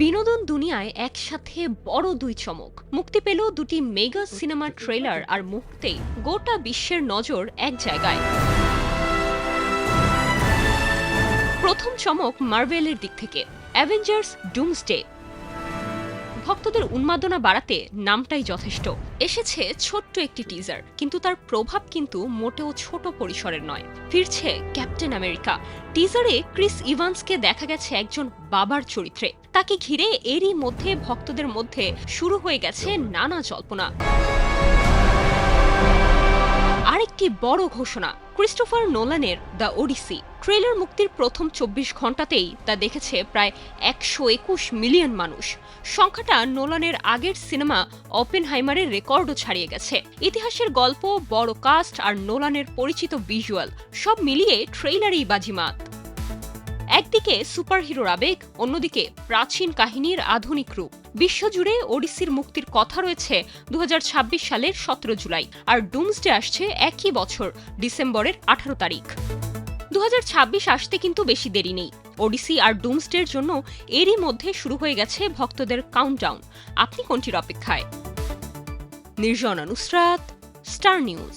বিনোদন দুনিয়ায় একসাথে বড় দুই চমক মুক্তি পেল দুটি মেগা সিনেমার ট্রেলার আর মুহূর্তেই গোটা বিশ্বের নজর এক জায়গায়। প্রথম চমক মার্ভেলের দিক থেকে, অ্যাভেঞ্জার্স ডুমসডে। ভক্তদের উন্মাদনা বাড়াতে নামটাই যথেষ্ট। এসেছে ছোট্ট একটি টিজার, কিন্তু তার প্রভাব কিন্তু মোটেও ছোট পরিসরের নয়। ফিরছে ক্যাপ্টেন আমেরিকা। টিজারে ক্রিস ইভান্সকে দেখা গেছে একজন বাবার চরিত্রে। তাকে ঘিরে এরই মধ্যে ভক্তদের মধ্যে শুরু হয়ে গেছে নানা জল্পনা। আরেকটি বড় ঘোষণা, ক্রিস্টোফার নোলানের দ্য ওডিসি। ট্রেলার মুক্তির প্রথম ২৪ ঘন্টাতেই তা দেখেছে প্রায় ১২১ মিলিয়ন মানুষ। সংখ্যাটা নোলানের আগের সিনেমা অপেনহাইমারের রেকর্ডও ছাড়িয়ে গেছে। ইতিহাসের গল্প, বড় কাস্ট আর নোলানের পরিচিত ভিজুয়াল সব মিলিয়ে ট্রেলারই বাজিমাত। একদিকে সুপারহিরোর আবেগ, অন্যদিকে প্রাচীন কাহিনীর আধুনিক রূপ। বিশ্বজুড়ে ওডিসির মুক্তির কথা রয়েছে ২০২৬ সালের ১৭ জুলাই, আর ডুমসডে আসছে একই বছর ডিসেম্বরের ১৮ তারিখ। ২০২৬ আসতে কিন্তু বেশি দেরি নেই। ওডিসি আর ডুমসডের জন্য এরই মধ্যে শুরু হয়ে গেছে ভক্তদের কাউন্টডাউন। আপনি কোনটির অপেক্ষায়? Nirjona Nusrat, star news.